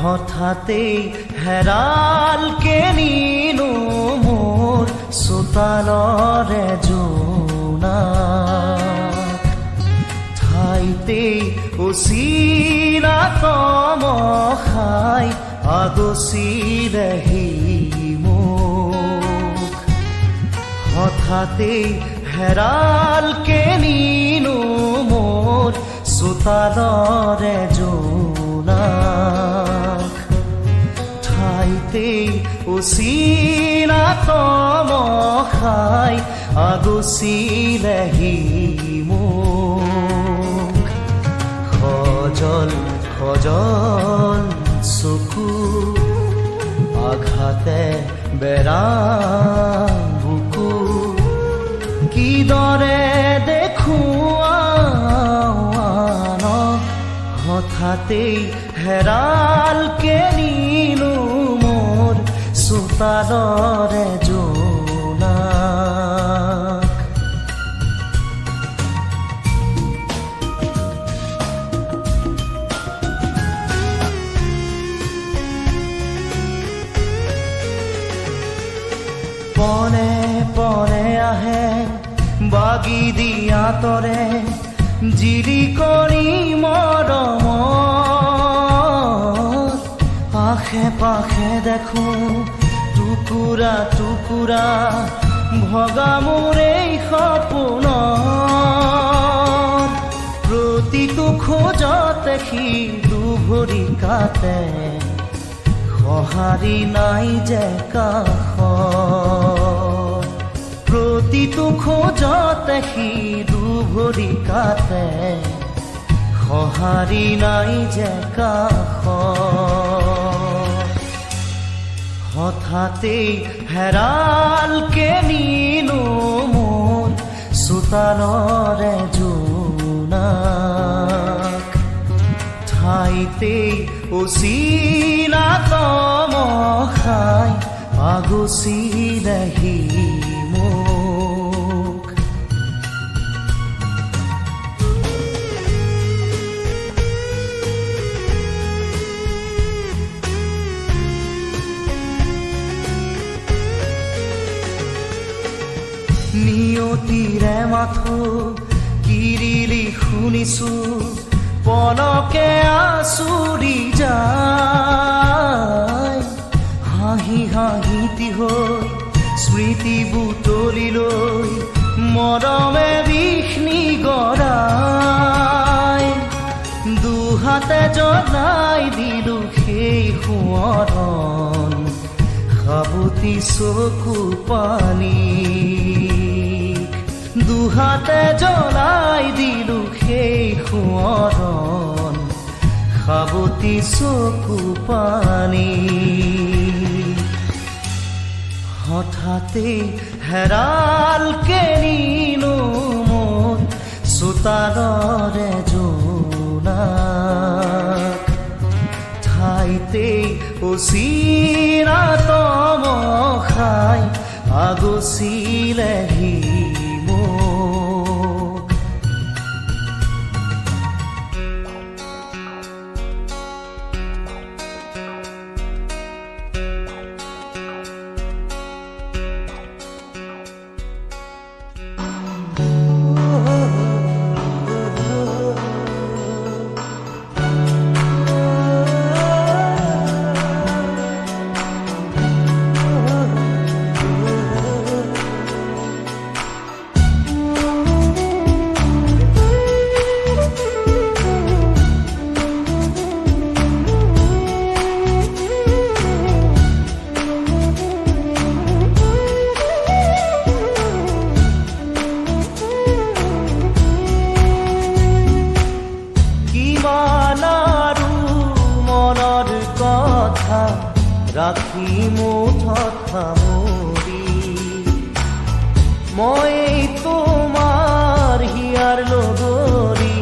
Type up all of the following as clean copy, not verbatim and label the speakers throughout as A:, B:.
A: হঠাতেই হেৰাল কেনিনো মোৰ চোতালৰে জোনা ঠাইতেই উচিনা তমসাই আগচিলেহি মোক হঠাতেই হেৰাল কেনিনো মোৰ চোতালৰে জোনা ঠাইতেই উচিনা তমসাই আগচিলেহি মোক খজল খজল চকু আঘাতে বেৰা বুকু কিদৰে দেখুৱান হঠাতেই হেৰাল কেনিনো মোৰ চোতালৰে জোনা পনে পনে আহে বাগি দিয়া তৰে জিৰিকৰি মৰমত আশে পাশে দেখো টুকুৰা টুকুৰা ভগা মোৰ এই সপোন প্ৰতিটো খোজতে সি দুভৰি কাটে সঁহাৰি নাই যে কাষত প্ৰতিটো খোজতে সি দুভৰি কাটে সঁহাৰি নাই যে কাষত হঠাতেই হেৰাল কেনিনো মোৰ চোতালৰে জোনাক ঠাইতেই উচিনা তমসাই আগচিলেহি মোক নিয়তিৰে মাথো কিৰিলি শুনিছো পলকে আচুৰি যায় হাঁহি হাঁহিতি হৈ স্মৃতি বুটলি লৈ মৰমে বিষ্ণি গৰাই দুহাতে জ্বলাই দিলো সেই সোঁৱৰণ সাবতি চকু পানী দুহাতে জ্বলাই দিলো সেই সোঁৱৰণ সাবতি চকু পানী হঠাতেই হেৰাল কেনিনো মোৰ চোতালৰে জোনাক ঠাইতেই উচিনা তমসাই আগচিলেহি ৰাখি মুঠত সামৰি মই তোমাৰ হিয়াৰ লগৰী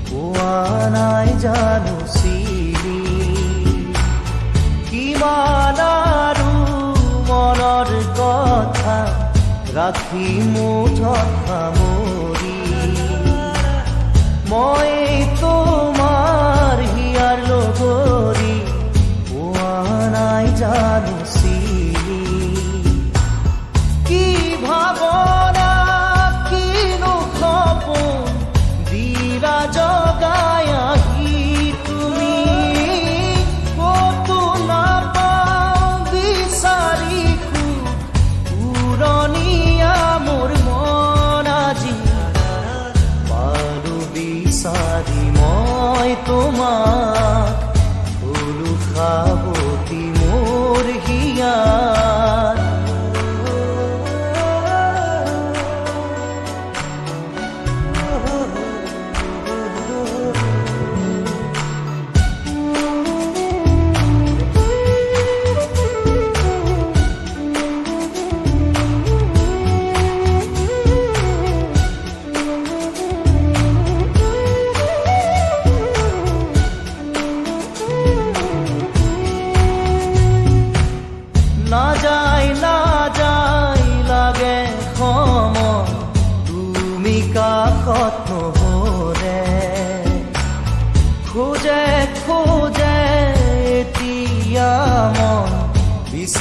A: পোৱা নাই জানো চিৰি কিমান আৰু মনৰ কথা ৰাখি মুঠত সামৰি মই তোমাৰ হিয়াৰ লগৰী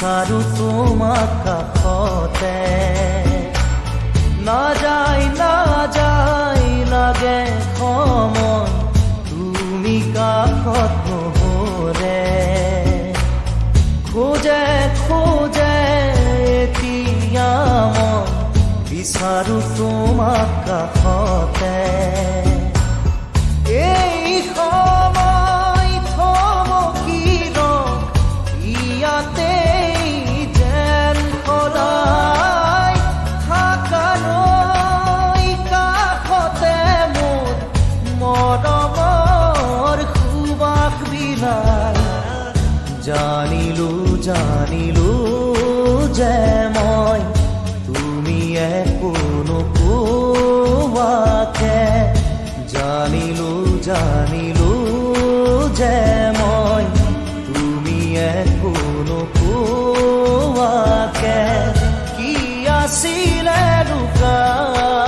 A: বিচাৰো তোমাক কাষতে নাযায় লাগে সময় তুমি কাষত নহ'লে খোজে এতিয়া মই বিচাৰো তোমাক কাষতে এই সময় থমকি ইয়াতে যেন সদায় থাকালৈ কাষতে মোৰ মৰমৰ সুবাস বিলাই জানিলো যে মই তুমি একো নোকোৱাকে জানিলো যে মই তুমি একো নোকোৱাকে কি আছিলে লুকাই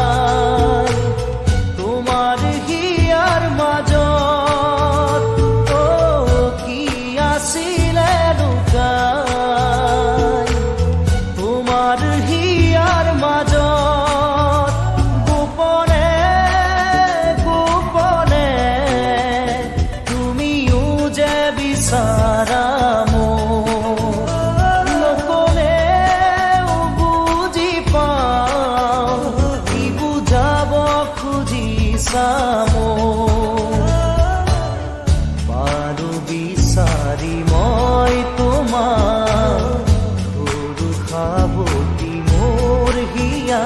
A: তোমাৰ হিয়াৰ মাজত কি আছিলে লুকাই তোমাৰ হিয়াৰ মাজত গোপনে তুমিও যে বিচাৰা নকলেও বুজি পাওঁ কি বুজাব খুজিছা বাৰু বিচাৰি মই তোমাক গৰু খাবতি মোৰ হিয়া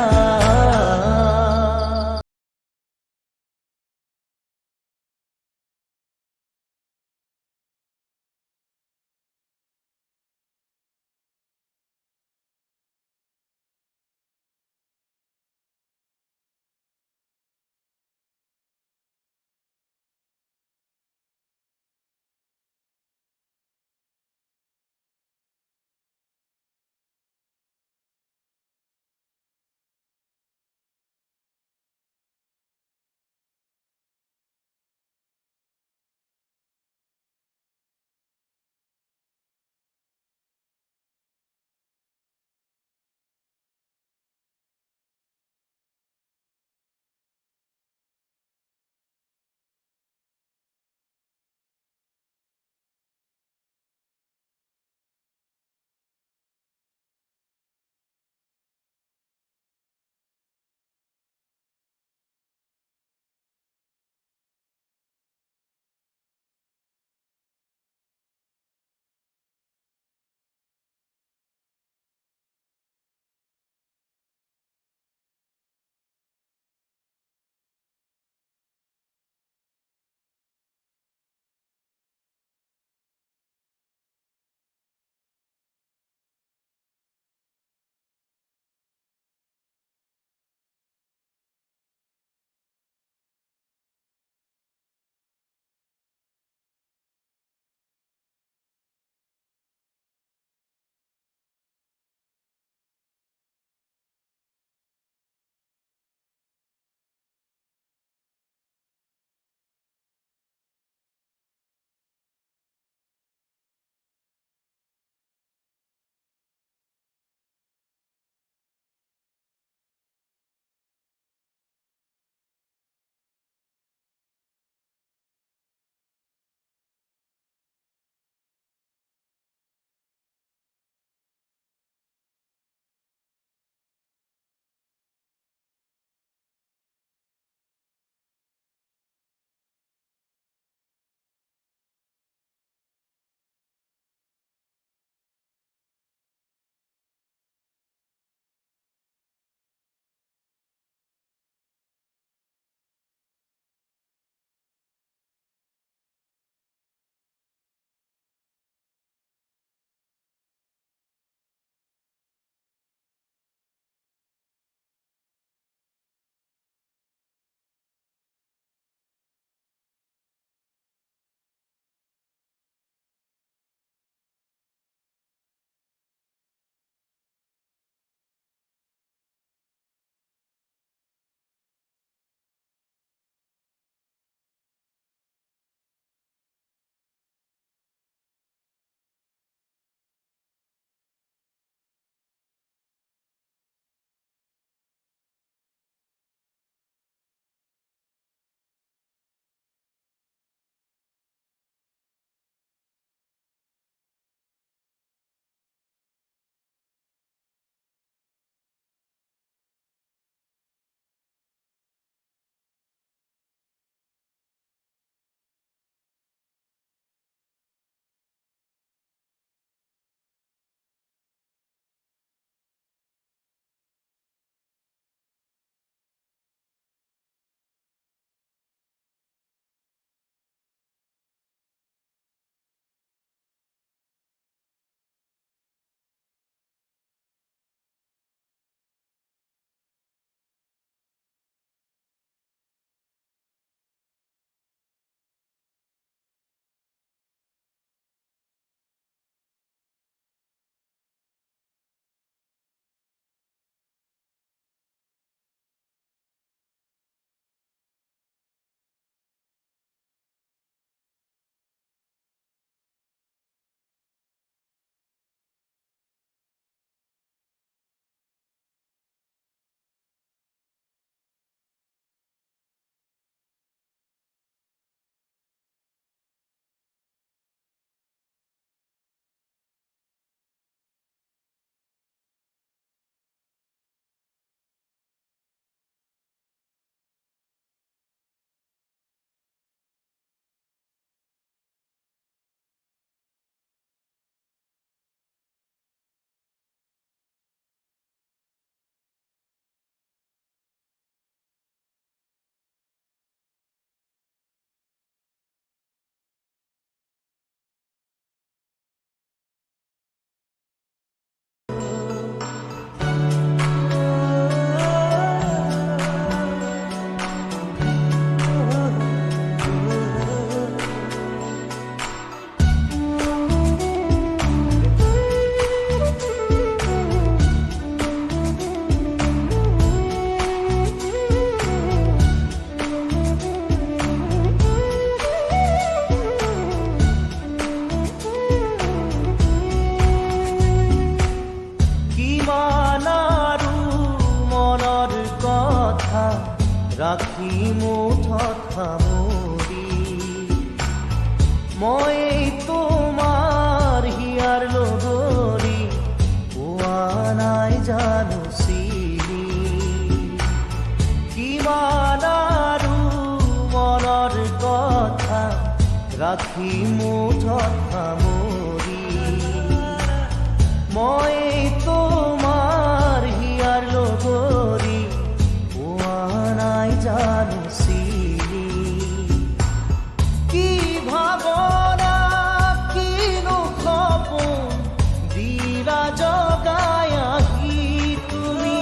A: ৰাখি মুঠত সামৰি মই তোমাৰ হিয়াৰ লগৰী পোৱা নাই জানো চিনি কিমান আৰু মনৰ কথা ৰাখি মুঠত সামৰি মই তোমাৰ হিয়াৰ লগৰী পোৱা নাই জানো চিনি কি ভাৱনা কিনো সপোন দিলা জগাই আহি তুমি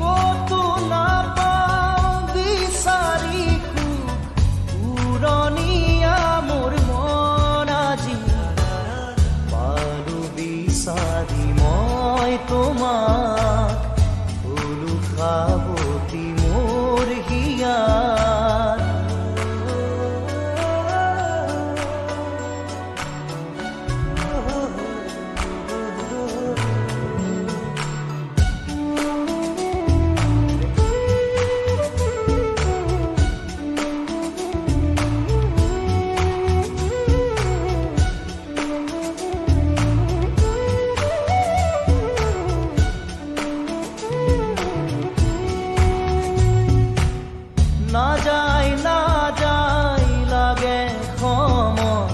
A: ক'তো নাপাওঁ বিচাৰি পুৰণীয়া মোৰ মন আজি পালো বিচাৰি মই তোমাক ফুলো সাৱটি মোৰ হিয়াৰ না যায় লাগে সময়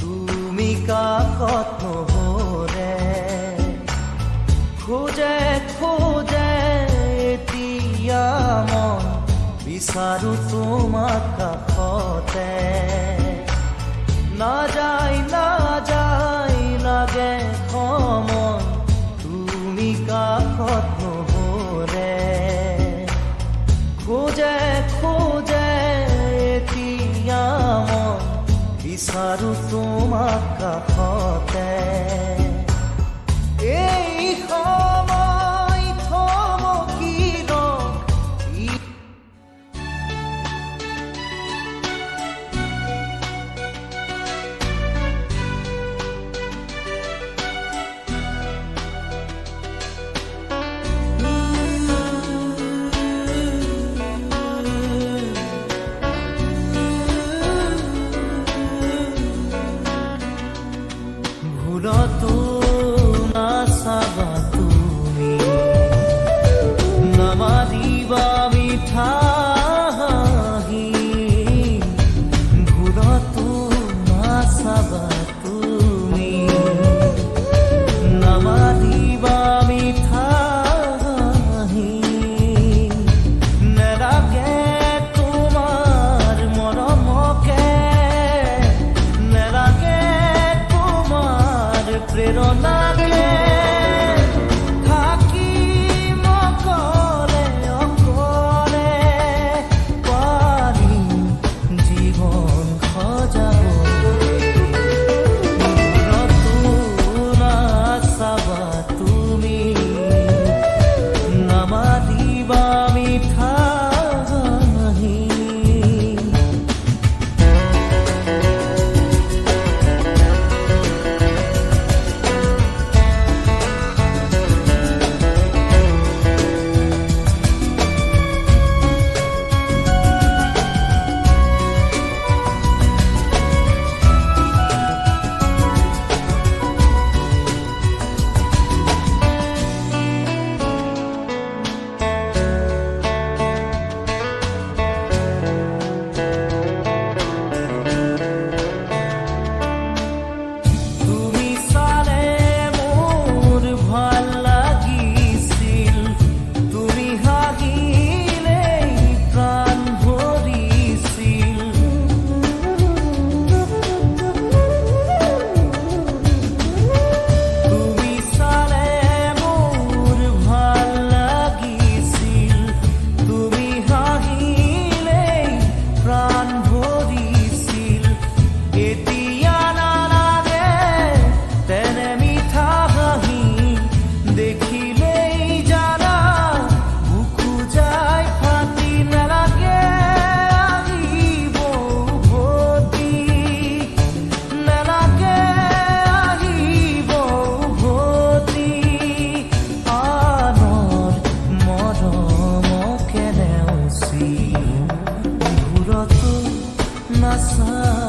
A: তুমি কাষত নহ'লে খোজে এতিয়া মন বিচাৰো তোমাক কাষতে না যায় লাগে সময় তুমি কাষত নহ'লে খোজে এতিয়া মন বিচাৰো তোমাক কাষতে এই সময় থমকি ৰখি ভুলতো নাচাবা তুমি সঁচা